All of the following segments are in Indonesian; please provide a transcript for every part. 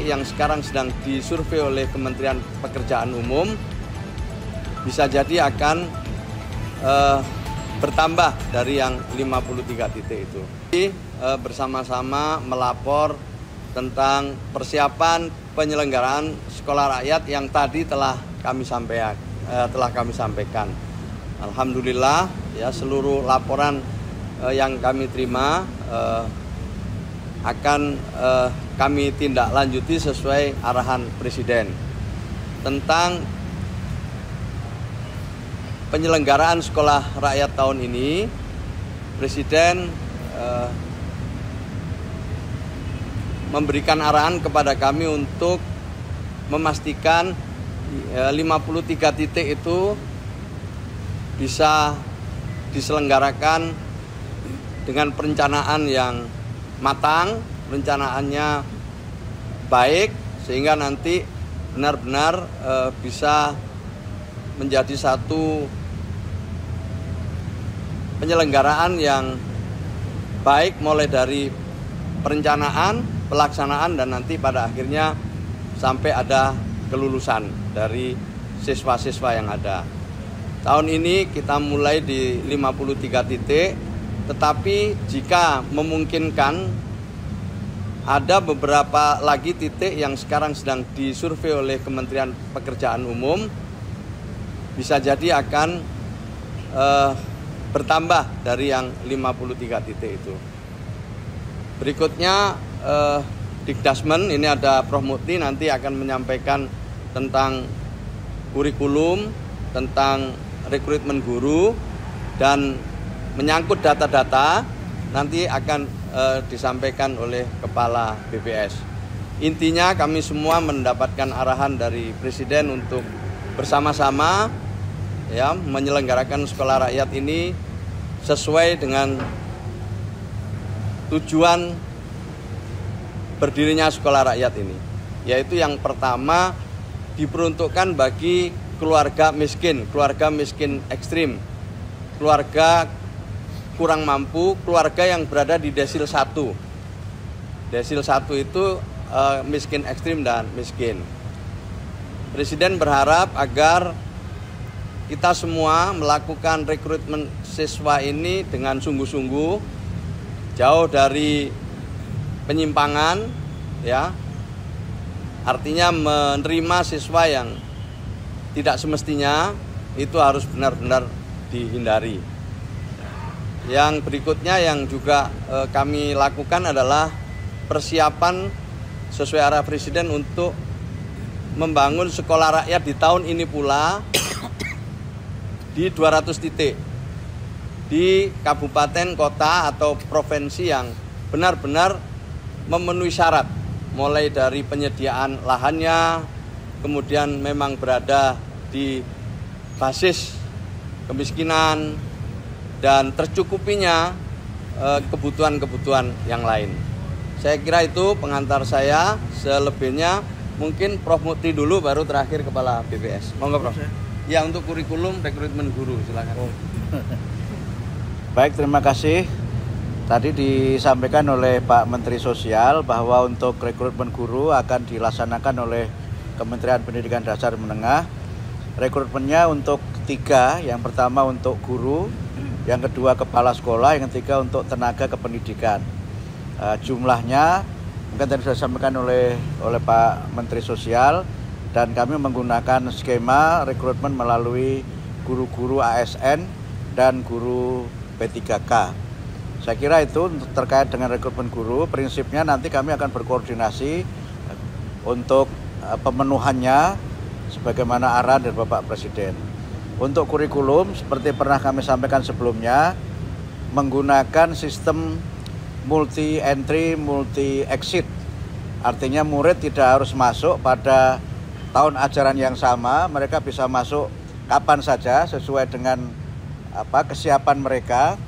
yang sekarang sedang disurvei oleh Kementerian Pekerjaan Umum bisa jadi akan bertambah dari yang 53 titik itu. Bersama-sama melapor tentang persiapan penyelenggaraan sekolah rakyat yang tadi telah kami sampaikan. Alhamdulillah ya, seluruh laporan yang kami terima akan kami tindak lanjuti sesuai arahan Presiden tentang penyelenggaraan sekolah rakyat tahun ini. Presiden memberikan arahan kepada kami untuk memastikan 53 titik itu bisa diselenggarakan dengan perencanaan yang matang, perencanaannya baik, sehingga nanti benar-benar bisa menjadi satu penyelenggaraan yang baik, mulai dari perencanaan, pelaksanaan, dan nanti pada akhirnya sampai ada kelulusan dari siswa-siswa yang ada. Tahun ini kita mulai di 53 titik, tetapi jika memungkinkan ada beberapa lagi titik yang sekarang sedang disurvei oleh Kementerian Pekerjaan Umum, bisa jadi akan bertambah dari yang 53 titik itu. Berikutnya Dikdasmen, ini ada Prof. Mukti nanti akan menyampaikan tentang kurikulum, tentang rekrutmen guru, dan menyangkut data-data nanti akan disampaikan oleh Kepala BPS. Intinya kami semua mendapatkan arahan dari Presiden untuk bersama-sama ya menyelenggarakan sekolah rakyat ini sesuai dengan tujuan berdirinya sekolah rakyat ini, yaitu yang pertama diperuntukkan bagi keluarga miskin ekstrim, keluarga kurang mampu, keluarga yang berada di desil 1. Desil 1 itu miskin ekstrim dan miskin. Presiden berharap agar kita semua melakukan rekrutmen siswa ini dengan sungguh-sungguh, jauh dari penyimpangan ya. Artinya menerima siswa yang tidak semestinya, itu harus benar-benar dihindari. Yang berikutnya yang juga kami lakukan adalah persiapan sesuai arah Presiden untuk membangun sekolah rakyat di tahun ini pula di 200 titik di kabupaten, kota, atau provinsi yang benar-benar memenuhi syarat, mulai dari penyediaan lahannya, kemudian memang berada di basis kemiskinan, dan tercukupinya kebutuhan-kebutuhan yang lain. Saya kira itu pengantar saya. Selebihnya mungkin Prof. Mukti dulu, baru terakhir Kepala BPS. Monggo Prof. Ya, untuk kurikulum rekrutmen guru silakan. Baik, terima kasih. Tadi disampaikan oleh Pak Menteri Sosial bahwa untuk rekrutmen guru akan dilaksanakan oleh Kementerian Pendidikan Dasar Menengah. Rekrutmennya untuk 3, yang pertama untuk guru, yang kedua kepala sekolah, yang ketiga untuk tenaga kependidikan. Jumlahnya mungkin tadi sudah disampaikan oleh Pak Menteri Sosial, dan kami menggunakan skema rekrutmen melalui guru-guru ASN dan guru P3K. Saya kira itu terkait dengan rekrutmen guru. Prinsipnya nanti kami akan berkoordinasi untuk pemenuhannya sebagaimana arahan dari Bapak Presiden. Untuk kurikulum, seperti pernah kami sampaikan sebelumnya, menggunakan sistem multi-entry, multi-exit. Artinya murid tidak harus masuk pada tahun ajaran yang sama, mereka bisa masuk kapan saja sesuai dengan kesiapan mereka,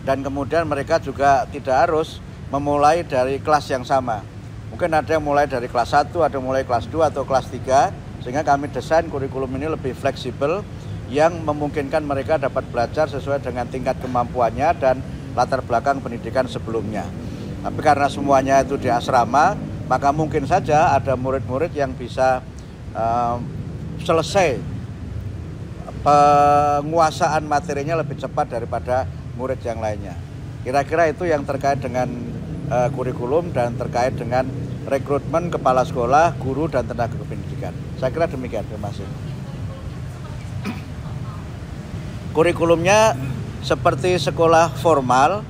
dan kemudian mereka juga tidak harus memulai dari kelas yang sama. Mungkin ada yang mulai dari kelas 1, ada yang mulai kelas 2 atau kelas 3, sehingga kami desain kurikulum ini lebih fleksibel, yang memungkinkan mereka dapat belajar sesuai dengan tingkat kemampuannya dan latar belakang pendidikan sebelumnya. Tapi karena semuanya itu di asrama, maka mungkin saja ada murid-murid yang bisa selesai penguasaan materinya lebih cepat daripada murid yang lainnya. Kira-kira itu yang terkait dengan kurikulum dan terkait dengan rekrutmen kepala sekolah, guru, dan tenaga kependidikan. Saya kira demikian, terima kasih. Kurikulumnya seperti sekolah formal,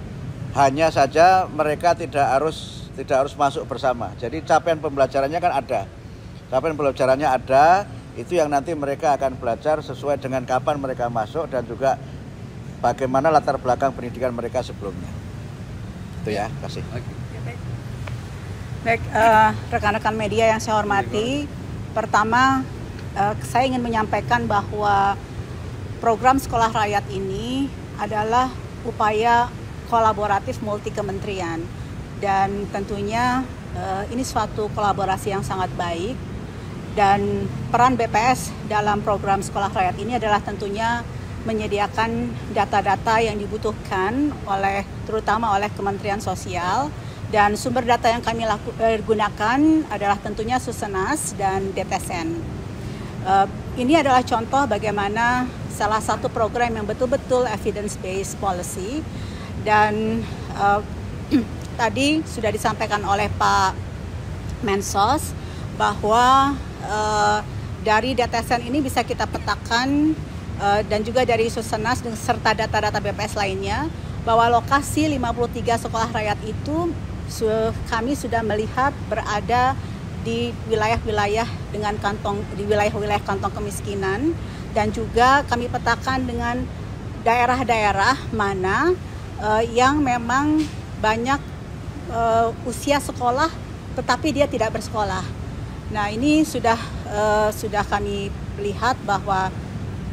hanya saja mereka tidak harus masuk bersama. Jadi capaian pembelajarannya kan ada. Capaian pembelajarannya ada, itu yang nanti mereka akan belajar sesuai dengan kapan mereka masuk dan juga bagaimana latar belakang pendidikan mereka sebelumnya. Itu ya, kasih. Baik, rekan-rekan media yang saya hormati, pertama saya ingin menyampaikan bahwa program Sekolah Rakyat ini adalah upaya kolaboratif multi kementerian dan tentunya ini suatu kolaborasi yang sangat baik, dan peran BPS dalam program Sekolah Rakyat ini adalah tentunya menyediakan data-data yang dibutuhkan terutama oleh Kementerian Sosial, dan sumber data yang kami gunakan adalah tentunya Susenas dan DTSN. Ini adalah contoh bagaimana salah satu program yang betul-betul evidence-based policy, dan tadi sudah disampaikan oleh Pak Mensos bahwa dari DTSN ini bisa kita petakan dan juga dari Susenas serta data-data BPS lainnya bahwa lokasi 53 sekolah rakyat itu kami sudah melihat berada di wilayah-wilayah di wilayah-wilayah kantong kemiskinan, dan juga kami petakan dengan daerah-daerah mana yang memang banyak usia sekolah tetapi dia tidak bersekolah. Nah, ini sudah kami lihat bahwa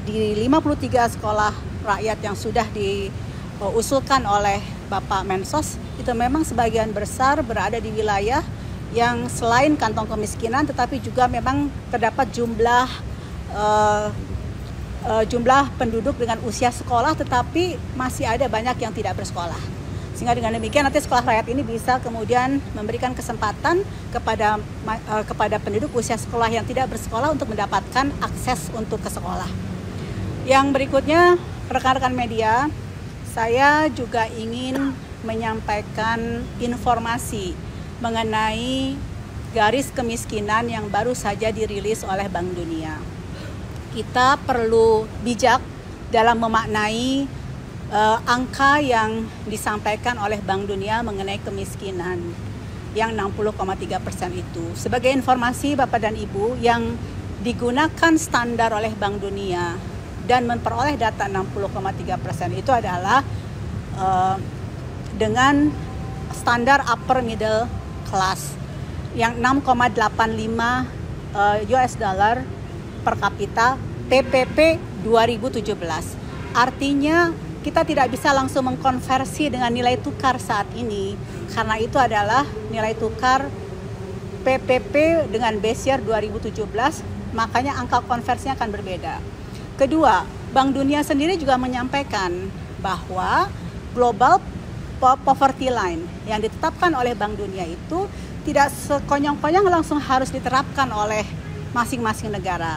di 53 sekolah rakyat yang sudah diusulkan oleh Bapak Mensos itu memang sebagian besar berada di wilayah yang selain kantong kemiskinan tetapi juga memang terdapat jumlah penduduk dengan usia sekolah tetapi masih ada banyak yang tidak bersekolah. Sehingga dengan demikian nanti sekolah rakyat ini bisa kemudian memberikan kesempatan kepada penduduk usia sekolah yang tidak bersekolah untuk mendapatkan akses untuk ke sekolah. Yang berikutnya, rekan-rekan media, saya juga ingin menyampaikan informasi mengenai garis kemiskinan yang baru saja dirilis oleh Bank Dunia. Kita perlu bijak dalam memaknai angka yang disampaikan oleh Bank Dunia mengenai kemiskinan yang 60,3% itu. Sebagai informasi Bapak dan Ibu, yang digunakan standar oleh Bank Dunia dan memperoleh data 60,3% itu adalah dengan standar upper middle class yang 6,85 US dollar per kapita TPP 2017. Artinya kita tidak bisa langsung mengkonversi dengan nilai tukar saat ini karena itu adalah nilai tukar PPP dengan base year 2017, makanya angka konversinya akan berbeda. Kedua, Bank Dunia sendiri juga menyampaikan bahwa global poverty line yang ditetapkan oleh Bank Dunia itu tidak sekonyong-konyong langsung harus diterapkan oleh masing-masing negara.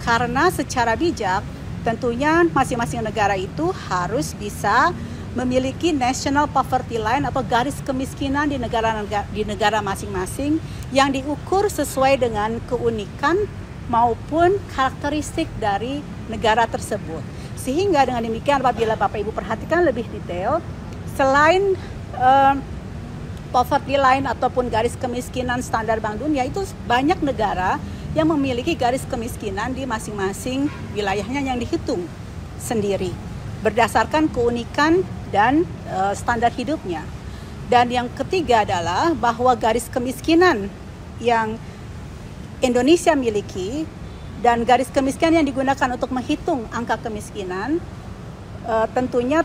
Karena secara bijak, tentunya masing-masing negara itu harus bisa memiliki national poverty line atau garis kemiskinan di negara masing-masing yang diukur sesuai dengan keunikan maupun karakteristik dari negara tersebut. Sehingga dengan demikian apabila Bapak Ibu perhatikan lebih detail, selain poverty line ataupun garis kemiskinan standar Bank Dunia, itu banyak negara yang memiliki garis kemiskinan di masing-masing wilayahnya yang dihitung sendiri berdasarkan keunikan dan standar hidupnya. Dan yang ketiga adalah bahwa garis kemiskinan yang Indonesia miliki dan garis kemiskinan yang digunakan untuk menghitung angka kemiskinan, tentunya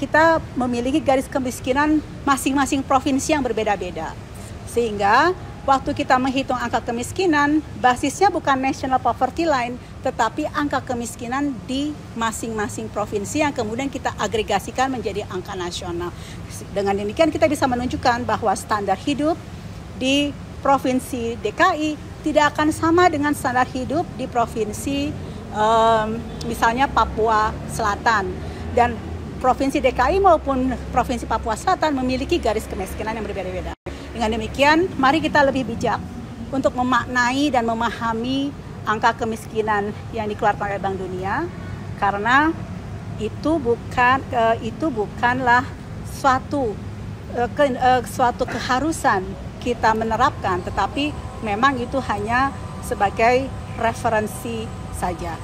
kita memiliki garis kemiskinan masing-masing provinsi yang berbeda-beda. Sehingga waktu kita menghitung angka kemiskinan, basisnya bukan national poverty line, tetapi angka kemiskinan di masing-masing provinsi yang kemudian kita agregasikan menjadi angka nasional. Dengan demikian kita bisa menunjukkan bahwa standar hidup di provinsi DKI tidak akan sama dengan standar hidup di provinsi misalnya Papua Selatan. Dan provinsi DKI maupun provinsi Papua Selatan memiliki garis kemiskinan yang berbeda-beda. Dengan demikian, mari kita lebih bijak untuk memaknai dan memahami angka kemiskinan yang dikeluarkan oleh Bank Dunia, karena itu bukanlah suatu keharusan kita menerapkan, tetapi memang itu hanya sebagai referensi saja.